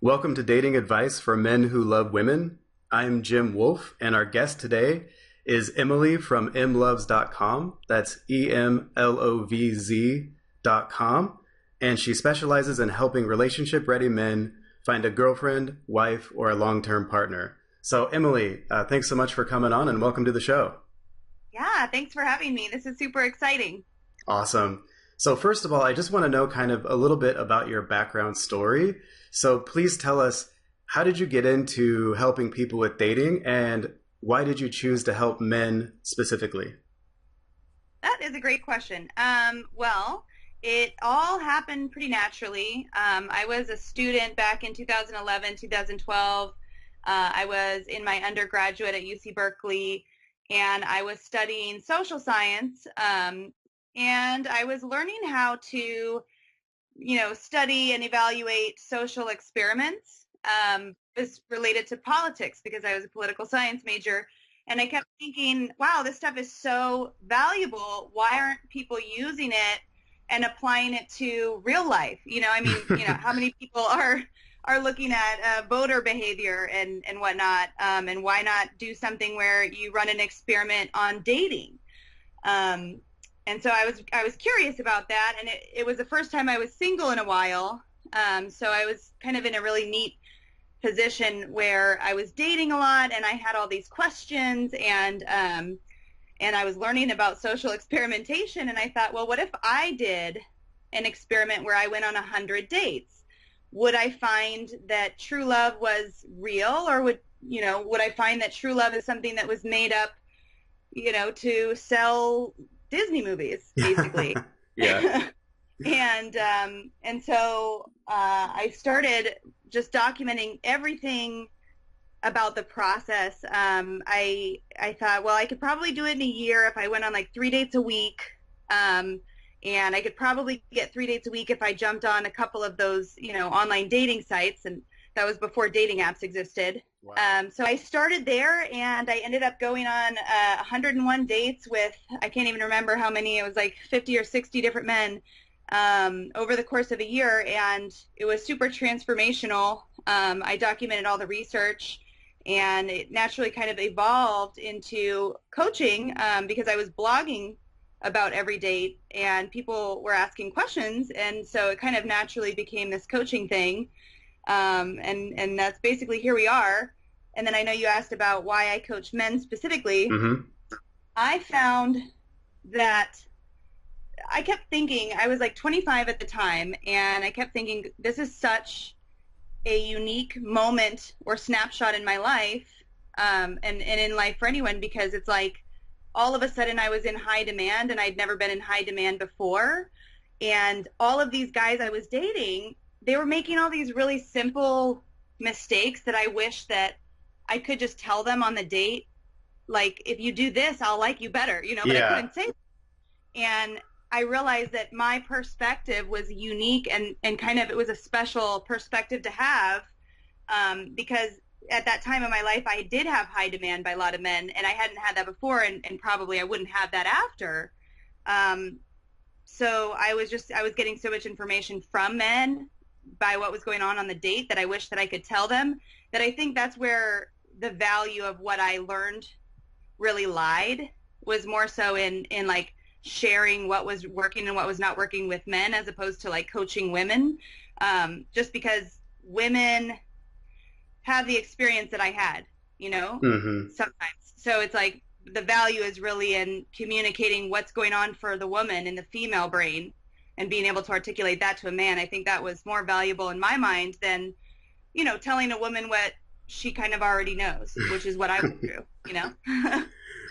Welcome to Dating Advice for Men Who Love Women. I'm Jim Wolfe, and our guest today is Emyli from emlovz.com. That's EMLOVZ.com. And she specializes in helping relationship-ready men find a girlfriend, wife, or a long-term partner. So, Emyli, thanks so much for coming on, and welcome to the show. Yeah, thanks for having me. This is super exciting. Awesome. So first of all, I just want to know kind of a little bit about your background story. So please tell us, how did you get into helping people with dating, and why did you choose to help men specifically? That is a great question. Well, it all happened pretty naturally. I was a student back in 2011, 2012. I was in my undergraduate at UC Berkeley, and I was studying social science. And I was learning how to, study and evaluate social experiments. This related to politics because I was a political science major. And I kept thinking, wow, this stuff is so valuable. Why aren't people using it and applying it to real life? How many people are looking at voter behavior and whatnot, and why not do something where you run an experiment on dating? And so I was curious about that, and it was the first time I was single in a while. So I was kind of in a really neat position where I was dating a lot, and I had all these questions, and I was learning about social experimentation, and I thought, well, what if I did an experiment where I went on 100 dates? Would I find that true love was real, or would I find that true love is something that was made up, to sell Disney movies, basically? Yeah. And so I started just documenting everything about the process. I thought, well, I could probably do it in a year if I went on like 3 dates a week. And I could probably get 3 dates a week if I jumped on a couple of those, online dating sites. And that was before dating apps existed. Wow. So I started there, and I ended up going on 101 dates with, I can't even remember how many, it was like 50 or 60 different men over the course of a year, and it was super transformational. I documented all the research, and it naturally kind of evolved into coaching because I was blogging about every date, and people were asking questions, and so it kind of naturally became this coaching thing. And that's basically here we are. And then I know you asked about why I coach men specifically. Mm-hmm. I found that I kept thinking, I was like 25 at the time, and I kept thinking, this is such a unique moment or snapshot in my life, and in life for anyone, because it's like all of a sudden I was in high demand, and I'd never been in high demand before. And all of these guys I was dating, they were making all these really simple mistakes that I wish that I could just tell them on the date, like, if you do this, I'll like you better, but I couldn't say. And I realized that my perspective was unique, and kind of, it was a special perspective to have, because at that time in my life, I did have high demand by a lot of men, and I hadn't had that before, and probably I wouldn't have that after. So I was getting so much information from men by what was going on the date that I wish that I could tell them, that I think that's where the value of what I learned really lied, was more so in like sharing what was working and what was not working with men, as opposed to like coaching women, just because women have the experience that I had, Mm-hmm. sometimes. So it's like the value is really in communicating what's going on for the woman in the female brain, and being able to articulate that to a man. I think that was more valuable in my mind than, telling a woman what she kind of already knows, which is what I went through,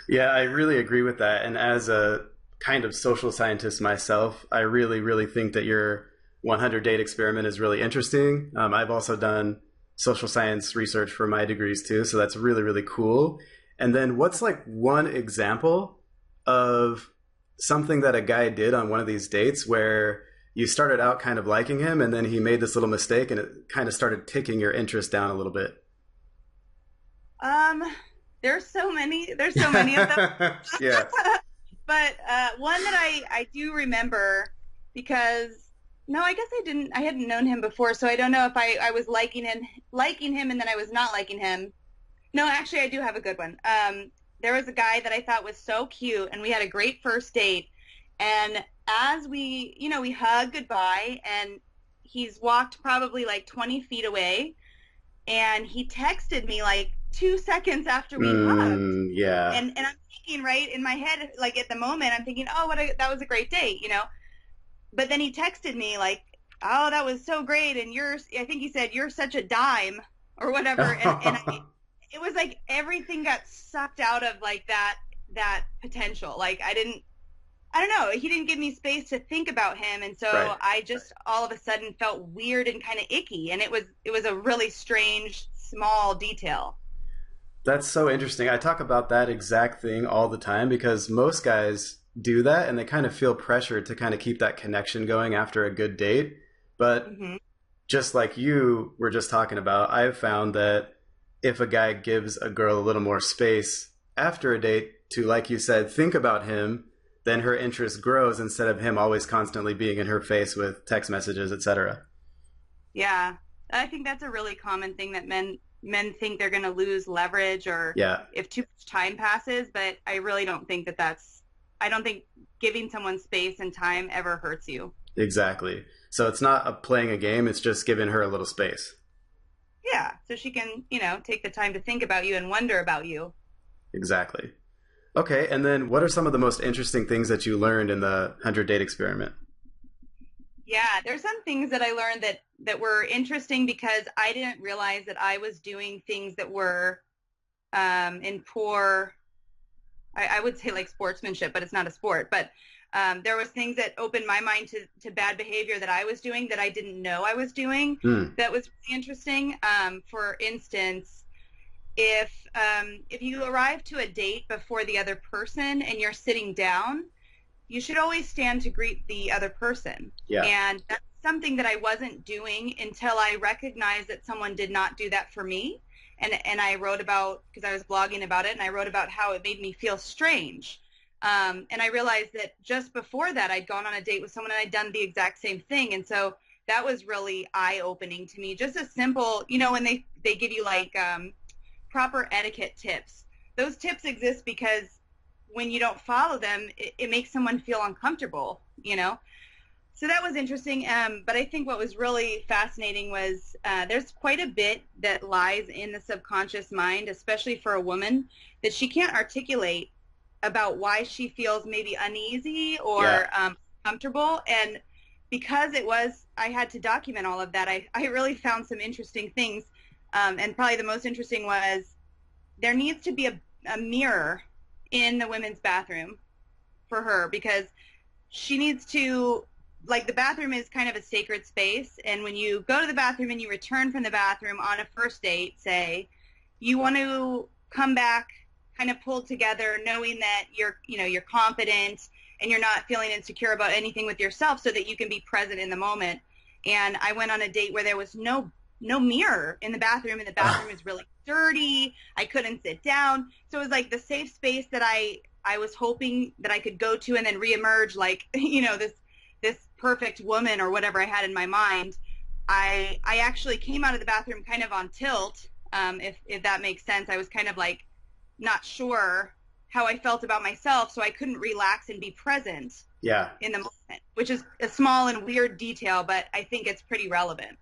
Yeah, I really agree with that. And as a kind of social scientist myself, I really, really think that your 100 date experiment is really interesting. I've also done social science research for my degrees too, so that's really, really cool. And then what's like one example of something that a guy did on one of these dates where you started out kind of liking him, and then he made this little mistake, and it kind of started ticking your interest down a little bit? There's so many of them. Yeah. But one that I do remember, because No, I guess I didn't. I hadn't known him before, so I don't know if I was liking him, and then I was not liking him. No, actually, I do have a good one. There was a guy that I thought was so cute, and we had a great first date. And as we hugged goodbye, and he's walked probably like 20 feet away, and he texted me like 2 seconds after we hugged. Yeah. And I'm thinking, right in my head, like at the moment, I'm thinking, oh, that was a great date, you know. But then he texted me like, oh, that was so great, and I think he said, you're such a dime or whatever, it was like everything got sucked out of like that potential. Like I don't know, he didn't give me space to think about him, and so Right. I just all of a sudden felt weird and kind of icky, and it was a really strange small detail. That's so interesting. I talk about that exact thing all the time because most guys do that and they kind of feel pressure to kind of keep that connection going after a good date. But Hmm. just like you were just talking about, I've found that if a guy gives a girl a little more space after a date to, like you said, think about him, then her interest grows instead of him always constantly being in her face with text messages, etc. Yeah, I think that's a really common thing that men think they're going to lose leverage or Yeah, if too much time passes, but I really don't think I don't think giving someone space and time ever hurts you. exactly. So it's not playing a game, it's just giving her a little space. Yeah, so she can, take the time to think about you and wonder about you. Exactly. Okay, and then what are some of the most interesting things that you learned in the 100 date experiment? Yeah, there's some things that I learned that were interesting because I didn't realize that I was doing things that were in poor, I would say like sportsmanship, but it's not a sport. But there was things that opened my mind to bad behavior that I was doing that I didn't know I was doing. Hmm. That was really interesting. For instance, if you arrive to a date before the other person and you're sitting down, you should always stand to greet the other person. Yeah. And that's something that I wasn't doing until I recognized that someone did not do that for me. And I wrote about, because I was blogging about it, and I wrote about how it made me feel strange. And I realized that just before that, I'd gone on a date with someone and I'd done the exact same thing. And so that was really eye-opening to me. Just a simple, when they give you like proper etiquette tips. Those tips exist because when you don't follow them, it makes someone feel uncomfortable. So that was interesting. But I think what was really fascinating was there's quite a bit that lies in the subconscious mind, especially for a woman, that she can't articulate about why she feels maybe uneasy Yeah. or comfortable. And because I had to document all of that, I really found some interesting things. And probably the most interesting was there needs to be a mirror in the women's bathroom for her because she needs to, like, the bathroom is kind of a sacred space, and when you go to the bathroom and you return from the bathroom on a first date, say, you want to come back kind of pulled together, knowing that you're confident and you're not feeling insecure about anything with yourself, so that you can be present in the moment. And I went on a date where there was no mirror in the bathroom, and the bathroom is really dirty. I couldn't sit down. So it was like the safe space that I was hoping that I could go to and then reemerge like, this perfect woman or whatever I had in my mind. I actually came out of the bathroom kind of on tilt, if that makes sense. I was kind of like not sure how I felt about myself, so I couldn't relax and be present Yeah. in the moment, which is a small and weird detail, but I think it's pretty relevant.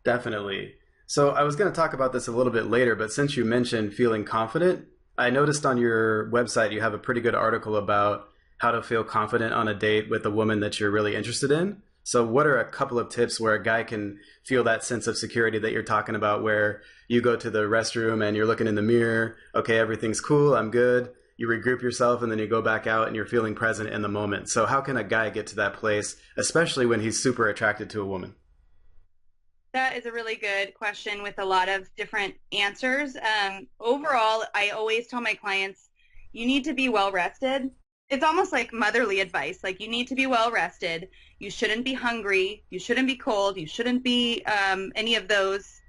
Definitely. So I was going to talk about this a little bit later, but since you mentioned feeling confident, I noticed on your website you have a pretty good article about how to feel confident on a date with a woman that you're really interested in. So what are a couple of tips where a guy can feel that sense of security that you're talking about, where you go to the restroom and you're looking in the mirror, okay, everything's cool, I'm good. You regroup yourself and then you go back out and you're feeling present in the moment. So how can a guy get to that place, especially when he's super attracted to a woman? That is a really good question with a lot of different answers. Overall, I always tell my clients, you need to be well rested. It's almost like motherly advice. Like, you need to be well rested. You shouldn't be hungry. You shouldn't be cold. You shouldn't be any of those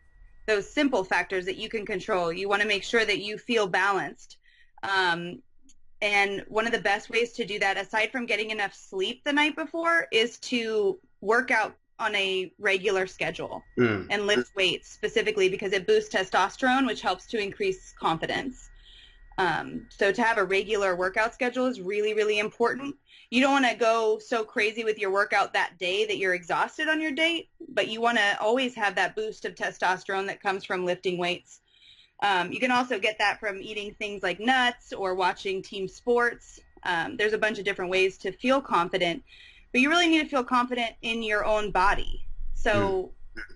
simple factors that you can control. You want to make sure that you feel balanced. Um, and one of the best ways to do that, aside from getting enough sleep the night before, is to work out on a regular schedule Mm. and lift weights specifically because it boosts testosterone, which helps to increase confidence. So to have a regular workout schedule is really, really important. You don't want to go so crazy with your workout that day that you're exhausted on your date, but you want to always have that boost of testosterone that comes from lifting weights. You can also get that from eating things like nuts or watching team sports. There's a bunch of different ways to feel confident, but you really need to feel confident in your own body. Mm. So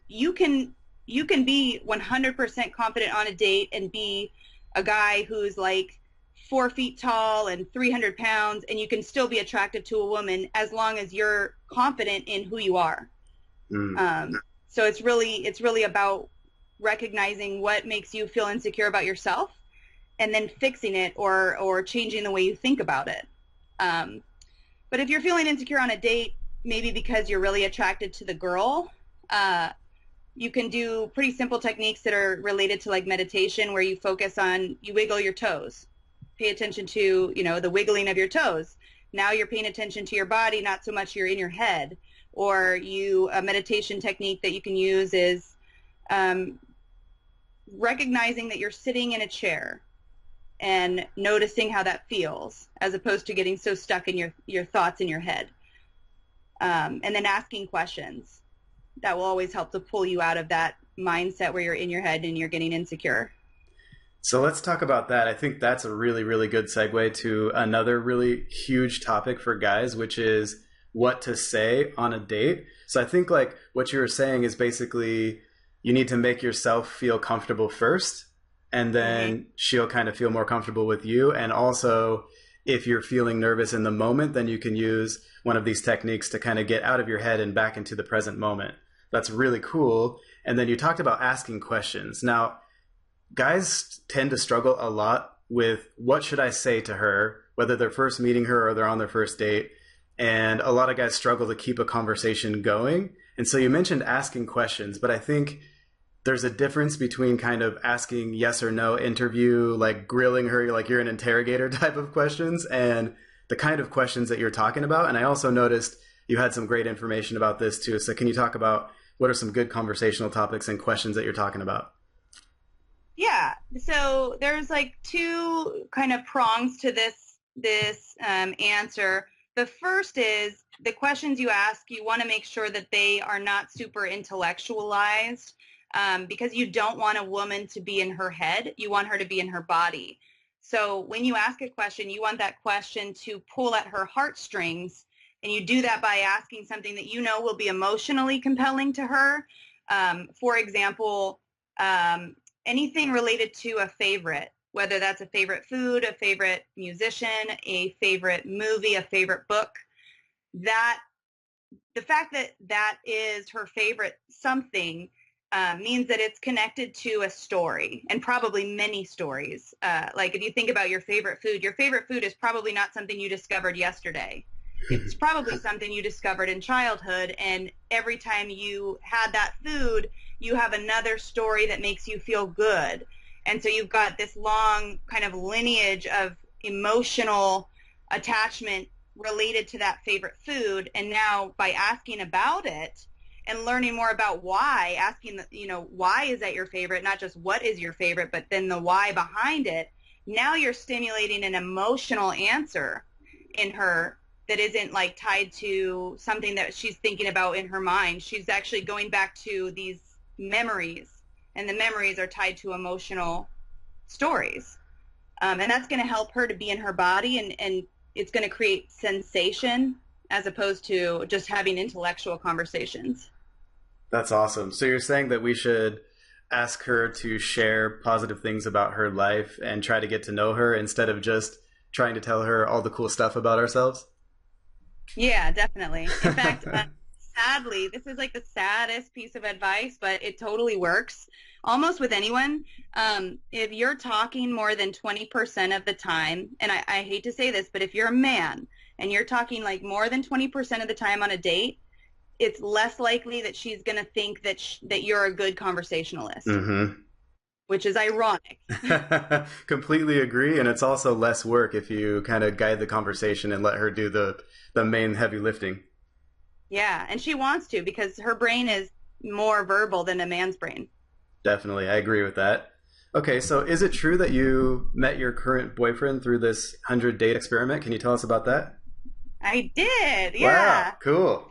you can be 100% confident on a date and be a guy who's like 4 feet tall and 300 pounds, and you can still be attractive to a woman as long as you're confident in who you are. Mm. So it's really about recognizing what makes you feel insecure about yourself and then fixing it or changing the way you think about it. Um, but if you're feeling insecure on a date, maybe because you're really attracted to the girl, uh, you can do pretty simple techniques that are related to like meditation where you wiggle your toes. Pay attention to, the wiggling of your toes. Now you're paying attention to your body, not so much you're in your head. Or a meditation technique that you can use is um, recognizing that you're sitting in a chair and noticing how that feels as opposed to getting so stuck in your thoughts in your head. And then asking questions. That will always help to pull you out of that mindset where you're in your head and you're getting insecure. So let's talk about that. I think that's a really, really good segue to another really huge topic for guys, which is what to say on a date. So I think like what you were saying is basically you need to make yourself feel comfortable first, and then she'll kind of feel more comfortable with you. And also, if you're feeling nervous in the moment, then you can use one of these techniques to kind of get out of your head and back into the present moment. That's really cool. And then you talked about asking questions. Now, guys tend to struggle a lot with what should I say to her, whether they're first meeting her or they're on their first date. And a lot of guys struggle to keep a conversation going. And so you mentioned asking questions, but I think there's a difference between kind of asking yes or no interview, like grilling her, like you're an interrogator type of questions, and the kind of questions that you're talking about. And I also noticed you had some great information about this too. So can you talk about what are some good conversational topics and questions that you're talking about? Yeah. So there's like two kind of prongs to this answer. The first is the questions you ask, you want to make sure that they are not super intellectualized, because you don't want a woman to be in her head. You want her to be in her body. So when you ask a question, you want that question to pull at her heartstrings, and you do that by asking something that you know will be emotionally compelling to her. For example, anything related to a favorite, whether that's a favorite food, a favorite musician, a favorite movie, a favorite book, that the fact that that is her favorite something means that it's connected to a story, and probably many stories. Like if you think about your favorite food is probably not something you discovered yesterday. It's probably something you discovered in childhood, and every time you had that food, you have another story that makes you feel good. And so you've got this long kind of lineage of emotional attachment related to that favorite food. And now by asking about it and learning more about why, asking, why is that your favorite? Not just what is your favorite, but then the why behind it. Now you're stimulating an emotional answer in her that isn't like tied to something that she's thinking about in her mind. She's actually going back to these memories, and the memories are tied to emotional stories. And that's going to help her to be in her body, and it's going to create sensation as opposed to just having intellectual conversations. That's awesome. So you're saying that we should ask her to share positive things about her life and try to get to know her instead of just trying to tell her all the cool stuff about ourselves? Yeah, definitely. In fact, sadly, this is like the saddest piece of advice, but it totally works almost with anyone. If you're talking more than 20% of the time, and I hate to say this, but if you're a man and you're talking like more than 20% of the time on a date, it's less likely that she's going to think that you're a good conversationalist, Mm-hmm. which is ironic. Completely agree. And it's also less work if you kind of guide the conversation and let her do the main heavy lifting. Yeah, and she wants to because her brain is more verbal than a man's brain. Definitely, I agree with that. Okay, so is it true that you met your current boyfriend through this 100 date experiment? Can you tell us about that? I did, Wow, yeah. cool.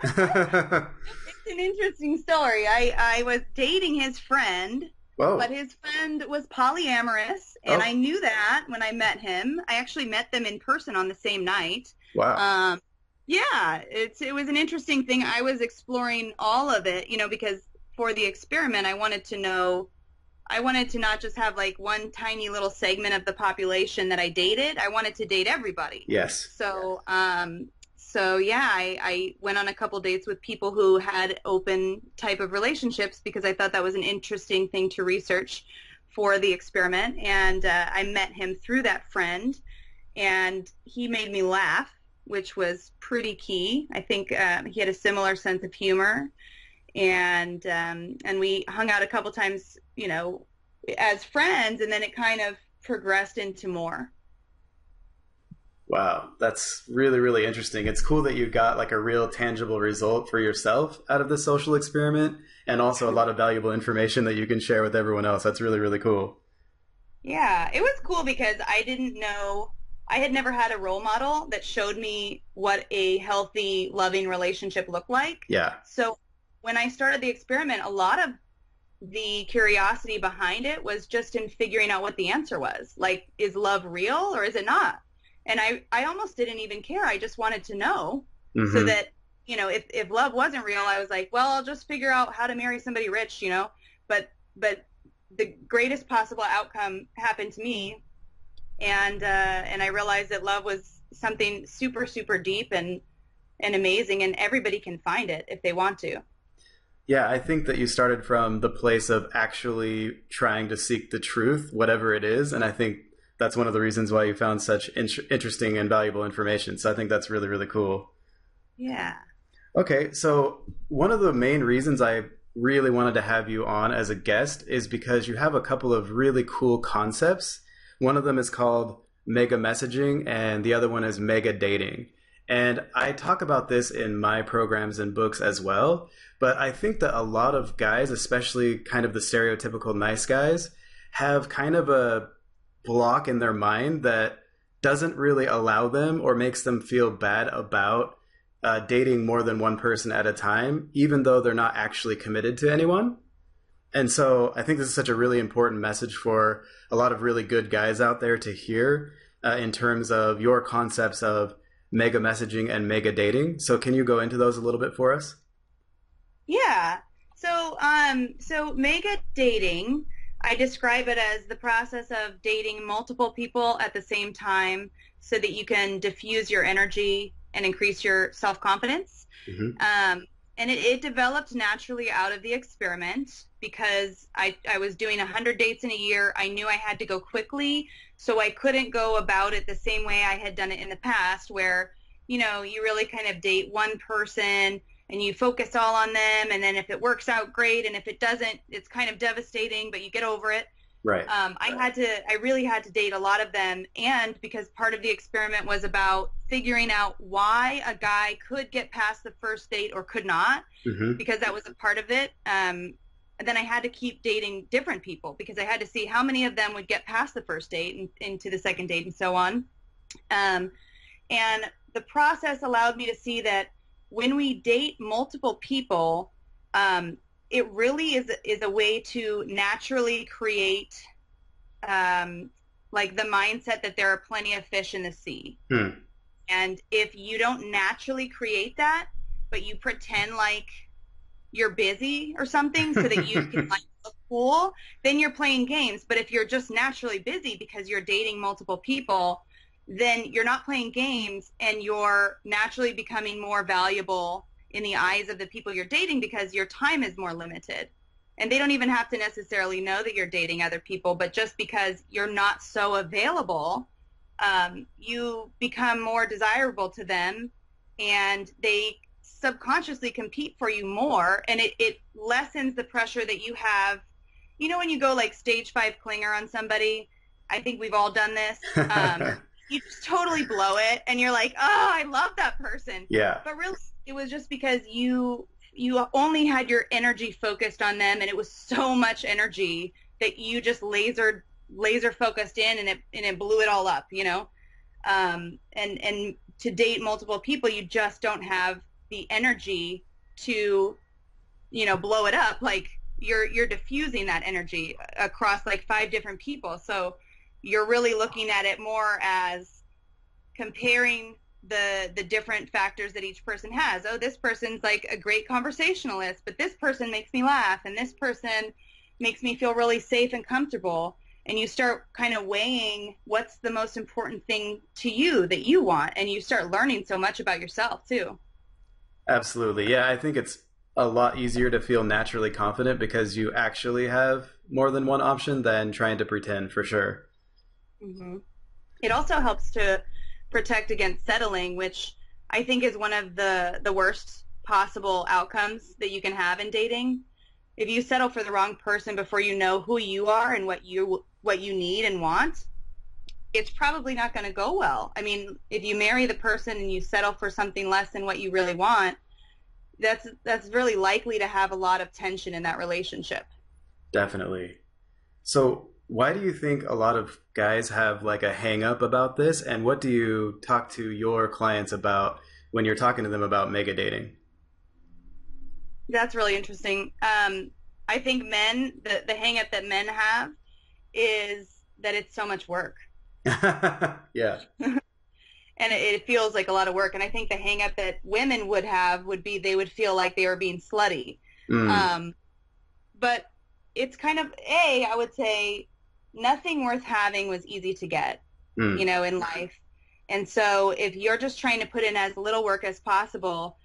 It's an interesting story. I was dating his friend, but Whoa. his friend was polyamorous, and I Oh, knew that when I met him. I actually met them in person on the same night. wow. Um, yeah, it was an interesting thing. I was exploring all of it, because for the experiment, I wanted to not just have like one tiny little segment of the population that I dated. I wanted to date everybody. Yes. So yeah, I went on a couple dates with people who had open type of relationships because I thought that was an interesting thing to research for the experiment. And I met him through that friend, and he made me laugh, which was pretty key. I think he had a similar sense of humor, and we hung out a couple times, as friends, and then it kind of progressed into more. Wow, that's really, really interesting. It's cool that you got like a real tangible result for yourself out of this social experiment and also a lot of valuable information that you can share with everyone else. That's really, really cool. Yeah, it was cool because I didn't know, I had never had a role model that showed me what a healthy, loving relationship looked like. Yeah. So when I started the experiment, a lot of the curiosity behind it was just in figuring out what the answer was. Like, is love real or is it not? And I almost didn't even care. I just wanted to know so Hmm. that, if love wasn't real, I was like, well, I'll just figure out how to marry somebody rich. But the greatest possible outcome happened to me, and I realized that love was something super, super deep and amazing, and everybody can find it if they want to. Yeah, I think that you started from the place of actually trying to seek the truth, whatever it is. And I think that's one of the reasons why you found such interesting and valuable information. So I think that's really, really cool. Yeah. Okay, so one of the main reasons I really wanted to have you on as a guest is because you have a couple of really cool concepts. One of them is called mega messaging, and the other one is mega dating. And I talk about this in my programs and books as well. But I think that a lot of guys, especially kind of the stereotypical nice guys, have kind of a block in their mind that doesn't really allow them or makes them feel bad about dating more than one person at a time, even though they're not actually committed to anyone. And so I think this is such a really important message for a lot of really good guys out there to hear in terms of your concepts of mega messaging and mega dating. So can you go into those a little bit for us? Yeah. So mega dating, I describe it as the process of dating multiple people at the same time so that you can diffuse your energy and increase your self-confidence. Hmm. Um, and it developed naturally out of the experiment because I was doing 100 dates in a year. I knew I had to go quickly, so I couldn't go about it the same way I had done it in the past, where, you really kind of date one person and you focus all on them. And then if it works out, great. And if it doesn't, it's kind of devastating, but you get over it. Right. I really had to date a lot of them. And because part of the experiment was about figuring out why a guy could get past the first date or could not, Hmm. because that was a part of it. And then I had to keep dating different people because I had to see how many of them would get past the first date and into the second date and so on. Um, and the process allowed me to see that when we date multiple people, it really is a way to naturally create like the mindset that there are plenty of fish in the sea. Hmm. And if you don't naturally create that, but you pretend like you're busy or something so that you can like look cool, then you're playing games. But if you're just naturally busy because you're dating multiple people, then you're not playing games and you're naturally becoming more valuable in the eyes of the people you're dating because your time is more limited. And they don't even have to necessarily know that you're dating other people, but just because you're not so available, you become more desirable to them and they subconsciously compete for you more, and it lessens the pressure that you have. When you go like stage 5 clinger on somebody, I think we've all done this. You just totally blow it and you're like, oh, I love that person. Yeah. But really, it was just because you only had your energy focused on them, and it was so much energy that you just laser focused in, and it blew it all up, you know. And to date multiple people, you just don't have the energy to, you know, blow it up. Like you're diffusing that energy across like 5 different people. So you're really looking at it more as comparing the different factors that each person has. Oh, this person's like a great conversationalist, but this person makes me laugh, and this person makes me feel really safe and comfortable. And you start kind of weighing what's the most important thing to you that you want, and you start learning so much about yourself too. Absolutely. Yeah, I think it's a lot easier to feel naturally confident because you actually have more than one option than trying to pretend, for sure. Hmm. It also helps to protect against settling, which I think is one of the worst possible outcomes that you can have in dating. If you settle for the wrong person before you know who you are and what you need and want, it's probably not going to go well. I mean, if you marry the person and you settle for something less than what you really want, that's really likely to have a lot of tension in that relationship. Definitely. So, why do you think a lot of guys have like a hang up about this? And what do you talk to your clients about when you're talking to them about mega dating? That's really interesting. I think the hang up that men have is that it's so much work. Yeah. And it feels like a lot of work. And I think the hang up that women would have would be they would feel like they were being slutty. Mm, Um, but it's kind of, I would say nothing worth having was easy to get, you mm. know, in life. And so if you're just trying to put in as little work as possible,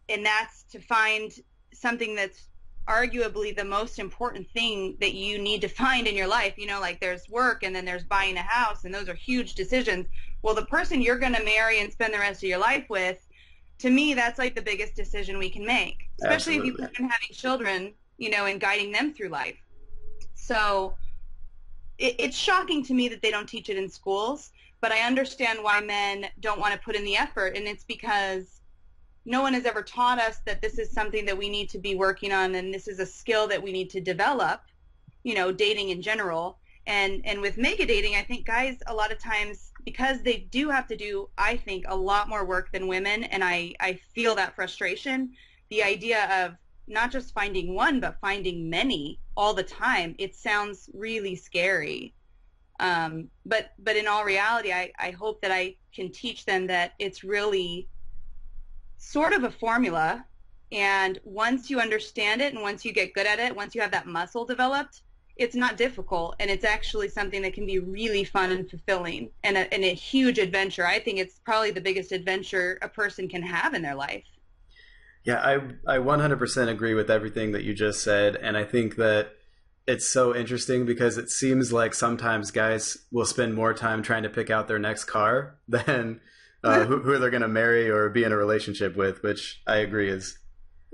and that's to find something that's arguably the most important thing that you need to find in your life, you know, like there's work and then there's buying a house, and those are huge decisions. Well, the person you're going to marry and spend the rest of your life with, to me, that's like the biggest decision we can make, especially if you Absolutely. plan on having children, you know, and guiding them through life. So it's shocking to me that they don't teach it in schools, but I understand why men don't want to put in the effort, and it's because no one has ever taught us that this is something that we need to be working on, and this is a skill that we need to develop, you know, dating in general. And with mega dating, I think guys a lot of times, because they do have to do, I think, a lot more work than women, and I feel that frustration, the idea of not just finding one, but finding many all the time, it sounds really scary. But in all reality, I hope that I can teach them that it's really sort of a formula, and once you understand it and once you get good at it, once you have that muscle developed, it's not difficult, and it's actually something that can be really fun and fulfilling, and a huge adventure. I think it's probably the biggest adventure a person can have in their life. Yeah, I 100% agree with everything that you just said. And I think that it's so interesting because it seems like sometimes guys will spend more time trying to pick out their next car than who they're going to marry or be in a relationship with, which I agree is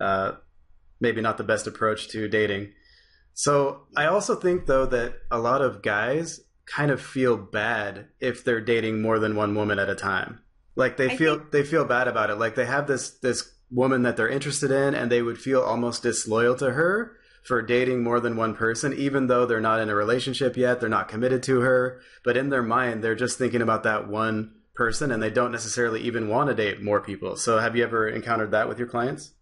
uh, maybe not the best approach to dating. So I also think, though, that a lot of guys kind of feel bad if they're dating more than one woman at a time. Like I think they feel bad about it. Like they have this woman that they're interested in, and they would feel almost disloyal to her for dating more than one person, even though they're not in a relationship yet. They're not committed to her, but in their mind, they're just thinking about that one person, and they don't necessarily even want to date more people. So, have you ever encountered that with your clients?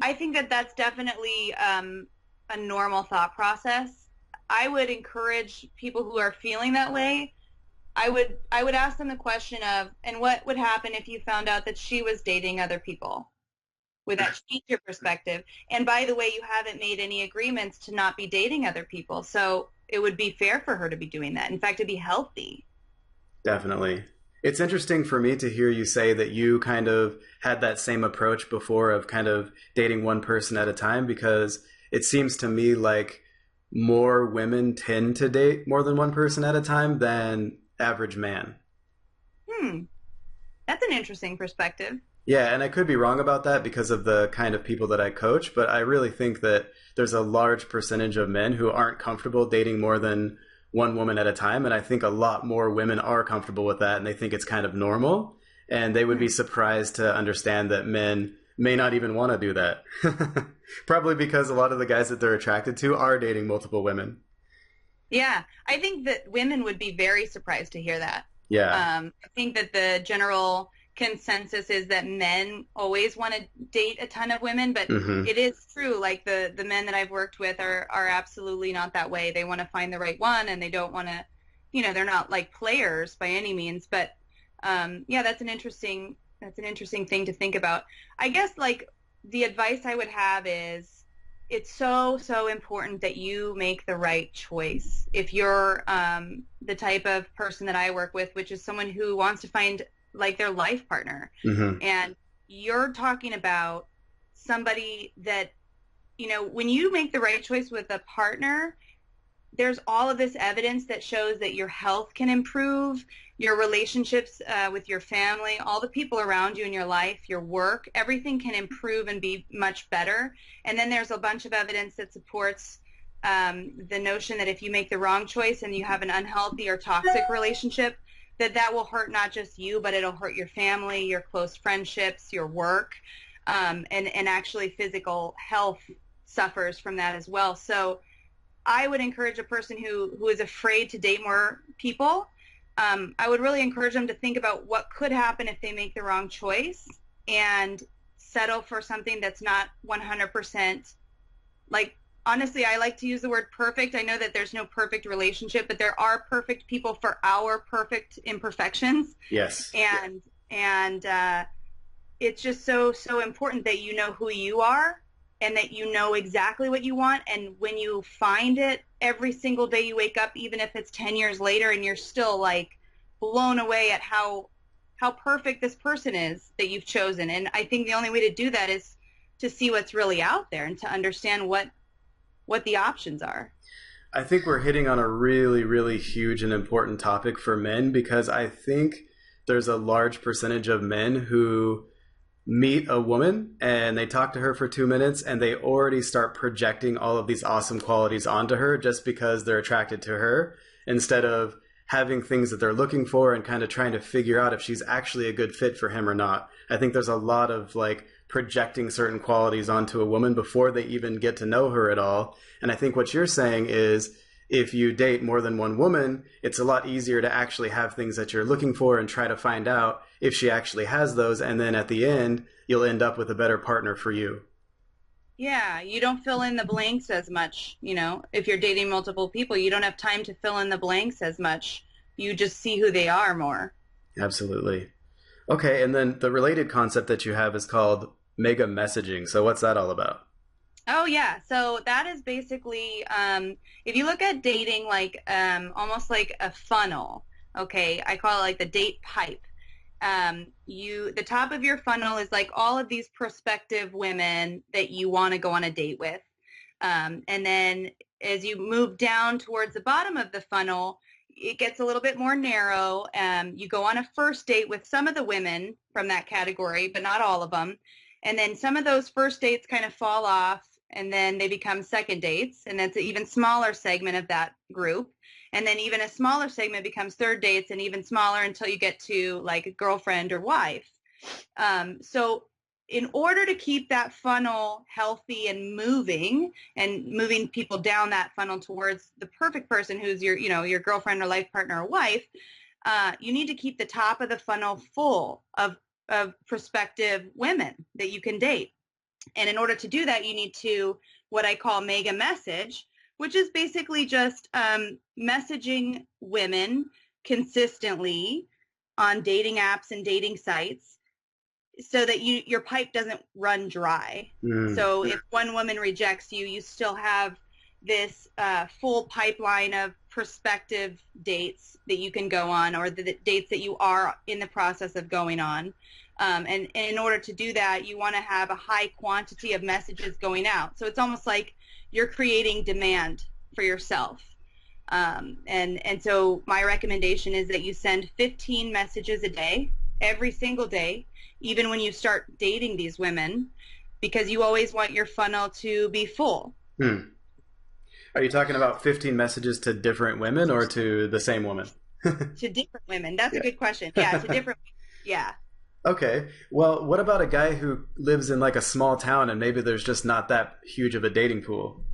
I think that that's definitely a normal thought process. I would encourage people who are feeling that way. I would ask them the question of, and what would happen if you found out that she was dating other people? Would that change your perspective? And by the way, you haven't made any agreements to not be dating other people, so it would be fair for her to be doing that. In fact, it'd be healthy. Definitely. It's interesting for me to hear you say that you kind of had that same approach before of kind of dating one person at a time, because it seems to me like more women tend to date more than one person at a time than average man. Hmm, that's an interesting perspective. Yeah, and I could be wrong about that because of the kind of people that I coach, but I really think that there's a large percentage of men who aren't comfortable dating more than one woman at a time. And I think a lot more women are comfortable with that and they think it's kind of normal. and they would be surprised to understand that men may not even want to do that. Probably because a lot of the guys that they're attracted to are dating multiple women. Yeah, I think that women would be very surprised to hear that. Yeah. I think that the general consensus is that men always want to date a ton of women, but Hmm. it is true. Like the men that I've worked with are absolutely not that way. They want to find the right one, and they don't want to, they're not like players by any means. But yeah, that's an interesting thing to think about. I guess like the advice I would have is it's so important that you make the right choice. If you're the type of person that I work with, which is someone who wants to find like their life partner, Hmm. and you're talking about somebody that, when you make the right choice with a partner, there's all of this evidence that shows that your health can improve, your relationships with your family, all the people around you in your life, your work, everything can improve and be much better. And then there's a bunch of evidence that supports the notion that if you make the wrong choice and you have an unhealthy or toxic relationship, that will hurt not just you, but it'll hurt your family, your close friendships, your work, and actually physical health suffers from that as well. So I would encourage a person who is afraid to date more people. I would really encourage them to think about what could happen if they make the wrong choice and settle for something that's not 100%. Like, honestly, I like to use the word perfect. I know that there's no perfect relationship, but there are perfect people for our perfect imperfections. Yes. And it's just so important that you know who you are and that you know exactly what you want. And when you find it, every single day you wake up, even if it's 10 years later and you're still like blown away at how perfect this person is that you've chosen. And I think the only way to do that is to see what's really out there and to understand what the options are. I think we're hitting on a really, really huge and important topic for men, because I think there's a large percentage of men who meet a woman and they talk to her for 2 minutes and they already start projecting all of these awesome qualities onto her just because they're attracted to her, instead of having things that they're looking for and kind of trying to figure out if she's actually a good fit for him or not. I think there's a lot of like projecting certain qualities onto a woman before they even get to know her at all. And I think what you're saying is, if you date more than one woman, it's a lot easier to actually have things that you're looking for and try to find out if she actually has those. And then at the end, you'll end up with a better partner for you. Yeah, you don't fill in the blanks as much, if you're dating multiple people, you don't have time to fill in the blanks as much. You just see who they are more. Absolutely. Okay, and then the related concept that you have is called mega messaging. So what's that all about? Oh yeah, so that is basically if you look at dating like almost like a funnel, okay? I call it like the date pipe. The top of your funnel is like all of these prospective women that you want to go on a date with. And then as you move down towards the bottom of the funnel, it gets a little bit more narrow. You go on a first date with some of the women from that category, but not all of them. And then some of those first dates kind of fall off, and then they become second dates, and that's an even smaller segment of that group. And then even a smaller segment becomes third dates, and even smaller until you get to like a girlfriend or wife. So in order to keep that funnel healthy and moving people down that funnel towards the perfect person who's your girlfriend or life partner or wife, you need to keep the top of the funnel full of prospective women that you can date. And in order to do that, you need to what I call mega message, which is basically just messaging women consistently on dating apps and dating sites so that your pipe doesn't run dry. Mm. So if one woman rejects you, you still have this full pipeline of prospective dates that you can go on, or the dates that you are in the process of going on. And in order to do that, you want to have a high quantity of messages going out. So it's almost like you're creating demand for yourself. And so my recommendation is that you send 15 messages a day, every single day, even when you start dating these women, because you always want your funnel to be full. Hmm. Are you talking about 15 messages to different women or to the same woman? To different women. That's Yeah. a good question. Yeah, to different. Yeah. Okay. Well, what about a guy who lives in like a small town and maybe there's just not that huge of a dating pool?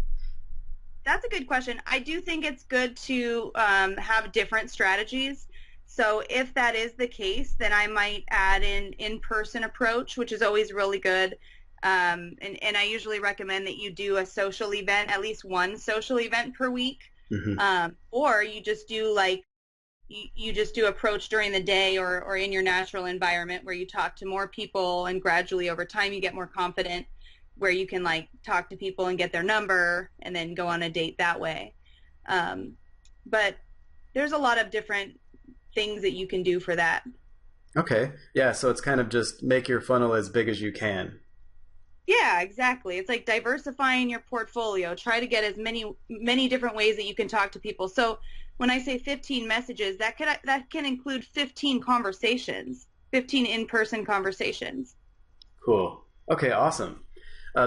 That's a good question. I do think it's good to have different strategies. So if that is the case, then I might add in-person approach, which is always really good. And I usually recommend that you do a social event, at least one social event per week. Hmm. Or you just do like you just do approach during the day or in your natural environment where you talk to more people and gradually over time you get more confident where you can like talk to people and get their number and then go on a date that way. Um, but there's a lot of different things that you can do for that. Okay. Yeah, so it's kind of just make your funnel as big as you can. Yeah, exactly. It's like diversifying your portfolio. Try to get as many different ways that you can talk to people. So when I say 15 messages, that can include 15 conversations, 15 in-person conversations. Cool. Okay, awesome.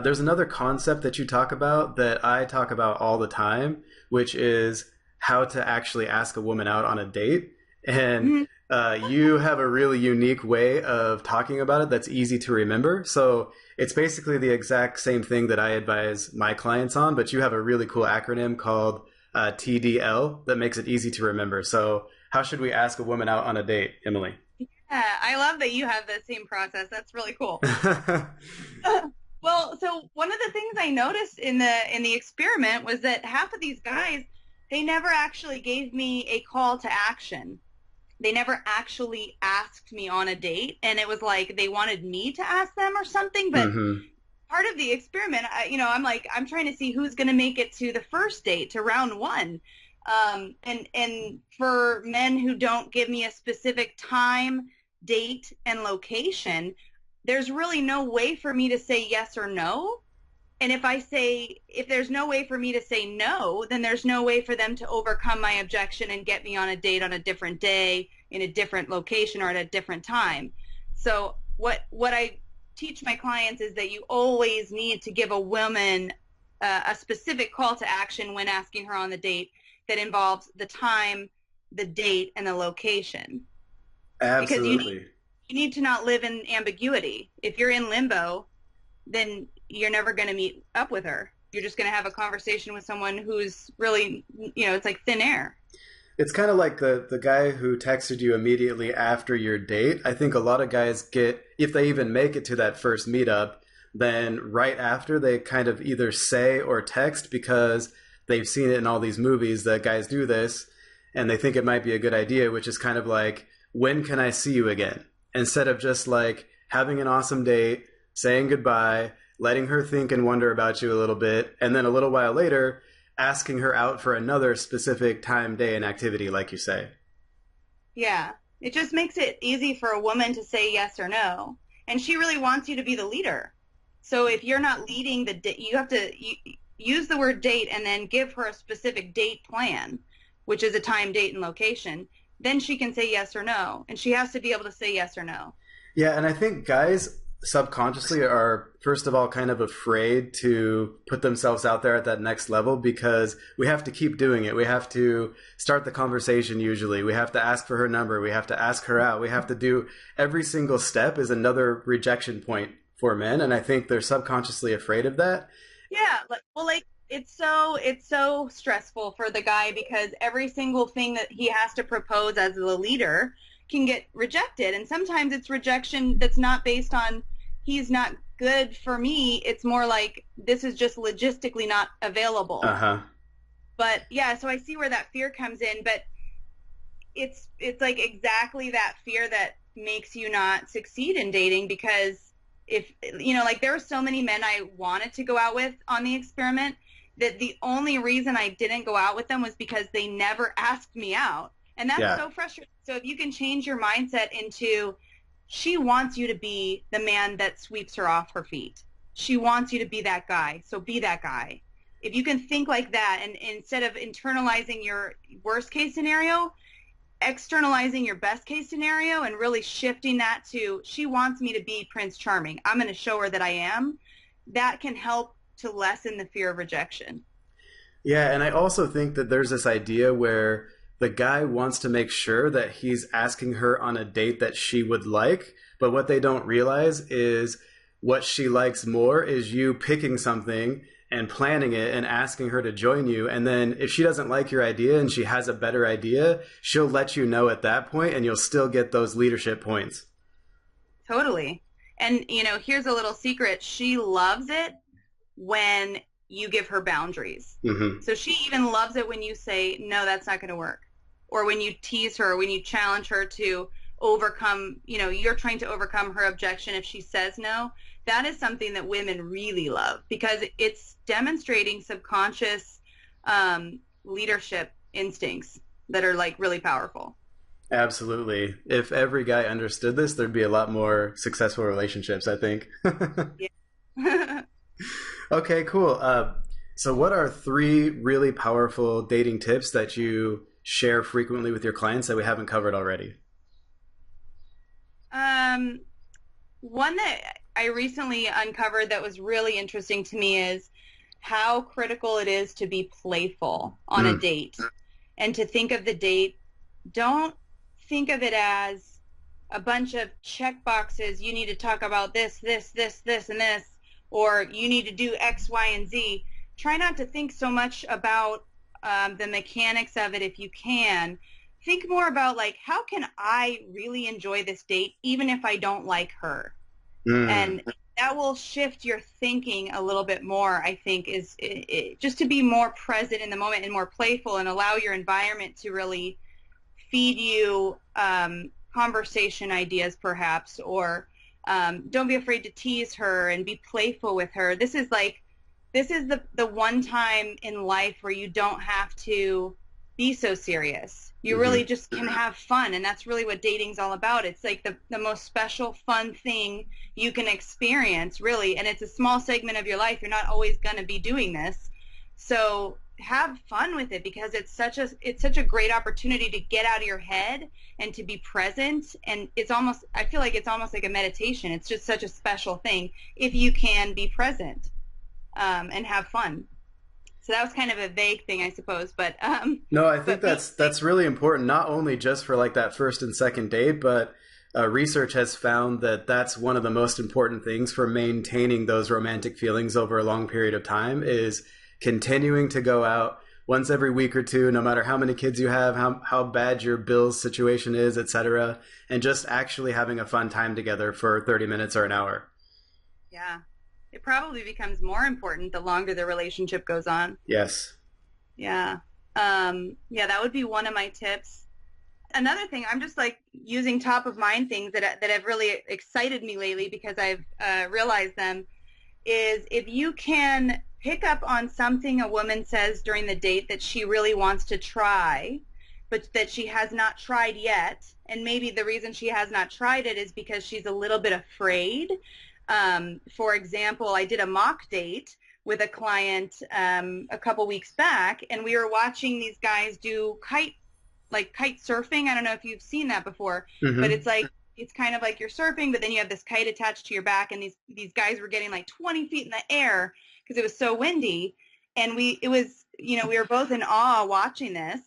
There's another concept that you talk about that I talk about all the time, which is how to actually ask a woman out on a date. And Mhm. you have a really unique way of talking about it that's easy to remember. So it's basically the exact same thing that I advise my clients on, but you have a really cool acronym called TDL that makes it easy to remember. So, how should we ask a woman out on a date, Emily? Yeah, I love that you have the same process. That's really cool. Well, so one of the things I noticed in the experiment was that half of these guys, they never actually gave me a call to action. They never actually asked me on a date, and it was like they wanted me to ask them or something. But Hmm. part of the experiment, I'm like, I'm trying to see who's going to make it to the first date, to round one. And for men who don't give me a specific time, date, and location, there's really no way for me to say yes or no. And if there's no way for me to say no, then there's no way for them to overcome my objection and get me on a date on a different day, in a different location, or at a different time. So what I teach my clients is that you always need to give a woman a specific call to action when asking her on the date that involves the time, the date, and the location. Because Absolutely. you need to not live in ambiguity. If you're in limbo, then you're never going to meet up with her. You're just going to have a conversation with someone who's really, it's like thin air. It's kind of like the guy who texted you immediately after your date. I think a lot of guys get, if they even make it to that first meetup, then right after they kind of either say or text because they've seen it in all these movies that guys do this and they think it might be a good idea, which is kind of like, when can I see you again? Instead of just like having an awesome date, saying goodbye, letting her think and wonder about you a little bit, and then a little while later, asking her out for another specific time, day, and activity, like you say. Yeah. It just makes it easy for a woman to say yes or no. And she really wants you to be the leader. So if you're not leading the date, you have to use the word date and then give her a specific date plan, which is a time, date, and location. Then she can say yes or no. And she has to be able to say yes or no. Yeah, and I think guys subconsciously are, first of all, kind of afraid to put themselves out there at that next level because we have to keep doing it. We have to start the conversation usually. We have to ask for her number. We have to ask her out. We have to do every single step is another rejection point for men. And I think they're subconsciously afraid of that. Yeah, like it's so stressful for the guy because every single thing that he has to propose as the leader can get rejected. And sometimes it's rejection that's not based on he's not good for me. It's more like this is just logistically not Uh available. huh. But yeah, so I see where that fear comes in, but it's like exactly that fear that makes you not succeed in dating because if like there were so many men I wanted to go out with on the experiment that the only reason I didn't go out with them was because they never asked me out. And that's Yeah. so frustrating. So if you can change your mindset into she wants you to be the man that sweeps her off her feet. She wants you to be that guy. So be that guy. If you can think like that and instead of internalizing your worst case scenario, externalizing your best case scenario and really shifting that to she wants me to be Prince Charming. I'm going to show her that I am. That can help to lessen the fear of rejection. Yeah, and I also think that there's this idea where the guy wants to make sure that he's asking her on a date that she would like, But what they don't realize is what she likes more is you picking something and planning it and asking her to join you. And then if she doesn't like your idea and she has a better idea, she'll let you know at that point and you'll still get those leadership points. Totally. And, here's a little secret. She loves it when you give her boundaries. Mm-hmm. So she even loves it when you say, no, that's not going to work. Or when you tease her, when you challenge her to overcome, you're trying to overcome her objection if she says no. That is something that women really love because it's demonstrating subconscious leadership instincts that are like really powerful. Absolutely. If every guy understood this, there'd be a lot more successful relationships, I think. Yeah. Okay, cool. So what are 3 really powerful dating tips that you share frequently with your clients that we haven't covered already? One that I recently uncovered that was really interesting to me is how critical it is to be playful on a date and to think of the date. Don't think of it as a bunch of check boxes. You need to talk about this, this, this, this, and this, or you need to do X, Y, and Z. Try not to think so much about the mechanics of it if you can. Think more about like, how can I really enjoy this date even if I don't like her? And that will shift your thinking a little bit more, I think, is just to be more present in the moment and more playful and allow your environment to really feed you conversation ideas perhaps, or don't be afraid to tease her and be playful with her. This is the one time in life where you don't have to be so serious. You really just can have fun, and that's really what dating's all about. It's like the most special, fun thing you can experience, really, and it's a small segment of your life. You're not always going to be doing this, so have fun with it because it's such a great opportunity to get out of your head and to be present. And I feel like it's almost like a meditation. It's just such a special thing if you can be present and have fun. So that was kind of a vague thing, I suppose, but no, I think that's really important, not only just for like that first and second date, but research has found that that's one of the most important things for maintaining those romantic feelings over a long period of time is continuing to go out once every week or two, no matter how many kids you have, how bad your bills situation is, etc., and just actually having a fun time together for 30 minutes or an hour. Yeah. It probably becomes more important the longer the relationship goes on. Yes. Yeah. That would be one of my tips. Another thing, I'm just like using top of mind things that have really excited me lately because I've realized them, is if you can pick up on something a woman says during the date that she really wants to try, but that she has not tried yet, and maybe the reason she has not tried it is because she's a little bit afraid. For example, I did a mock date with a client a couple weeks back, and we were watching these guys do kite surfing. I don't know if you've seen that before, but it's kind of like you're surfing, but then you have this kite attached to your back, and these guys were getting like 20 feet in the air because it was so windy, and we were both in awe watching this,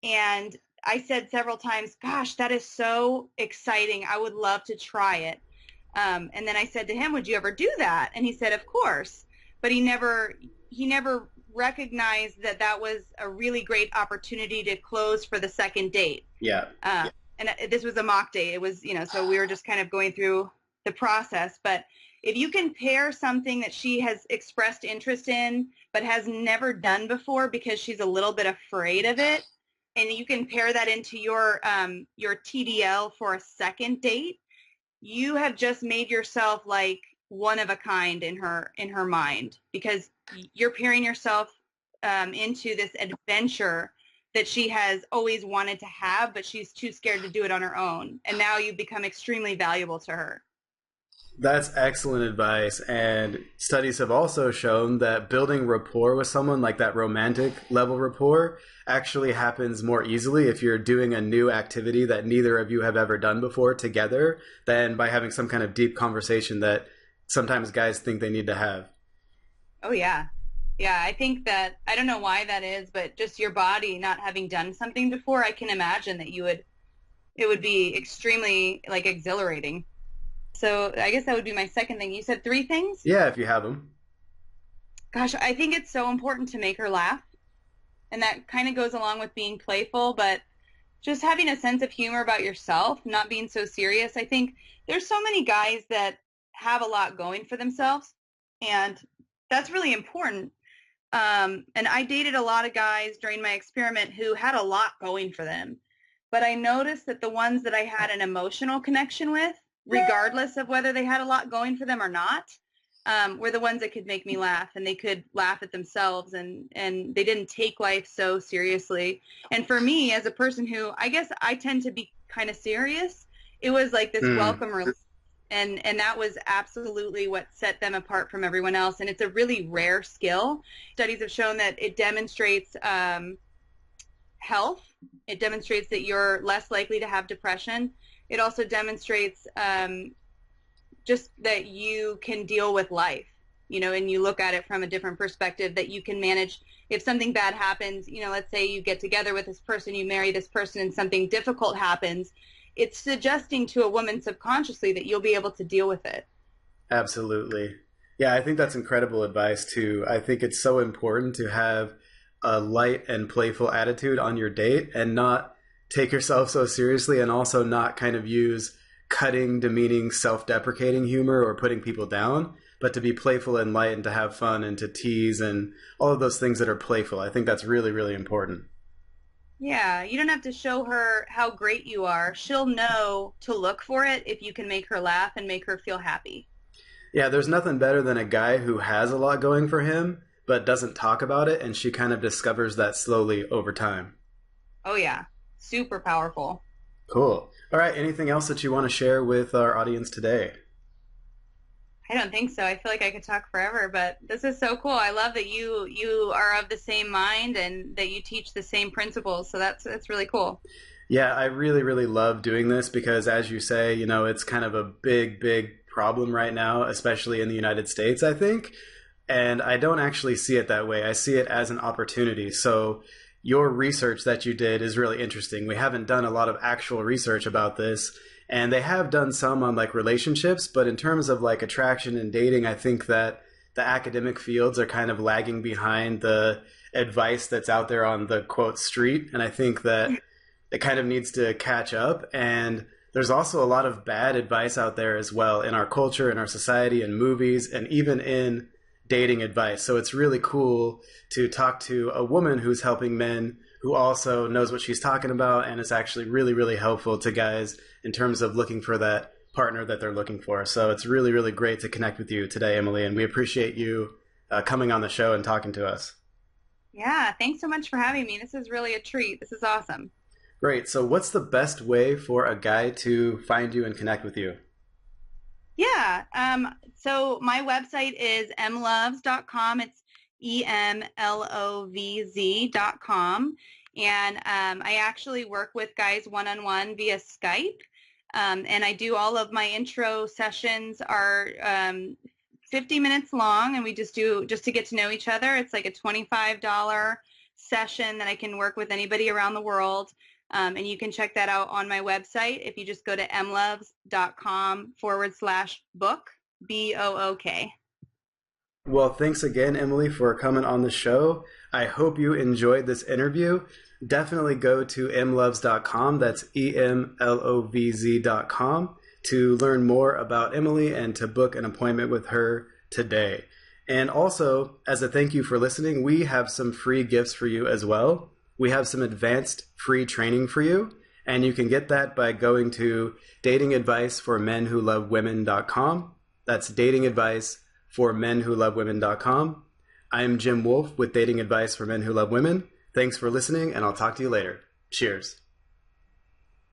and I said several times, "Gosh, that is so exciting! I would love to try it." And then I said to him, "Would you ever do that?" And he said, "Of course." But he never recognized that was a really great opportunity to close for the second date. Yeah. And this was a mock date. It was, so we were just kind of going through the process. But if you can pair something that she has expressed interest in but has never done before because she's a little bit afraid of it, and you can pair that into your TDL for a second date, you have just made yourself like one of a kind in her mind, because you're pairing yourself into this adventure that she has always wanted to have, but she's too scared to do it on her own. And now you become extremely valuable to her. That's excellent advice. And studies have also shown that building rapport with someone, like that romantic level rapport, actually happens more easily if you're doing a new activity that neither of you have ever done before together than by having some kind of deep conversation that sometimes guys think they need to have. Oh, yeah. Yeah, I think that, I don't know why that is, but just your body not having done something before, I can imagine that it would be extremely like exhilarating. So I guess that would be my second thing. You said three things? Yeah, if you have them. Gosh, I think it's so important to make her laugh. And that kind of goes along with being playful, but just having a sense of humor about yourself, not being so serious. I think there's so many guys that have a lot going for themselves, and that's really important. And I dated a lot of guys during my experiment who had a lot going for them. But I noticed that the ones that I had an emotional connection with, regardless of whether they had a lot going for them or not, were the ones that could make me laugh, and they could laugh at themselves, and they didn't take life so seriously. And for me, as a person who, I guess I tend to be kind of serious, it was like this welcome release. And that was absolutely what set them apart from everyone else. And it's a really rare skill. Studies have shown that it demonstrates health. It demonstrates that you're less likely to have depression. It also demonstrates just that you can deal with life, and you look at it from a different perspective, that you can manage if something bad happens. Let's say you get together with this person, you marry this person, and something difficult happens. It's suggesting to a woman subconsciously that you'll be able to deal with it. Absolutely. Yeah, I think that's incredible advice too. I think it's so important to have a light and playful attitude on your date and not take yourself so seriously, and also not kind of use cutting, demeaning, self-deprecating humor or putting people down, but to be playful and light and to have fun and to tease and all of those things that are playful. I think that's really, really important. Yeah, you don't have to show her how great you are. She'll know to look for it if you can make her laugh and make her feel happy. Yeah, there's nothing better than a guy who has a lot going for him but doesn't talk about it, and she kind of discovers that slowly over time. Oh yeah, super powerful. Cool. All right, anything else that you want to share with our audience today? I don't think so. I feel like I could talk forever, but this is so cool. I love that you are of the same mind and that you teach the same principles. So that's really cool. Yeah, I really, really love doing this because, as you say, it's kind of a big, big problem right now, especially in the United States, I think. And I don't actually see it that way. I see it as an opportunity. So your research that you did is really interesting. We haven't done a lot of actual research about this. And they have done some on like relationships, but in terms of like attraction and dating, I think that the academic fields are kind of lagging behind the advice that's out there on the quote street. And I think that it kind of needs to catch up. And there's also a lot of bad advice out there as well in our culture, in our society, in movies, and even in dating advice. So it's really cool to talk to a woman who's helping men who also knows what she's talking about, and it's actually really, really helpful to guys in terms of looking for that partner that they're looking for. So it's really, really great to connect with you today, Emily, and we appreciate you coming on the show and talking to us. Yeah, thanks so much for having me. This is really a treat. This is awesome. Great. So what's the best way for a guy to find you and connect with you? Yeah, so my website is emlovs.com. It's EMLOVZ.com. And I actually work with guys one-on-one via Skype. And I do all of my intro sessions are 50 minutes long, and we just to get to know each other. It's like a $25 session that I can work with anybody around the world. And you can check that out on my website if you just go to emlovs.com/book, BOOK. Well, thanks again, Emily, for coming on the show. I hope you enjoyed this interview. Definitely go to emlovs.com, that's EMLOVZ.com, to learn more about Emily and to book an appointment with her today. And also, as a thank you for listening, we have some free gifts for you as well. We have some advanced free training for you, and you can get that by going to datingadviceformenwholovewomen.com. That's datingadviceformenwholovewomen.com. I'm Jim Wolf with Dating Advice for Men Who Love Women. Thanks for listening, and I'll talk to you later. Cheers.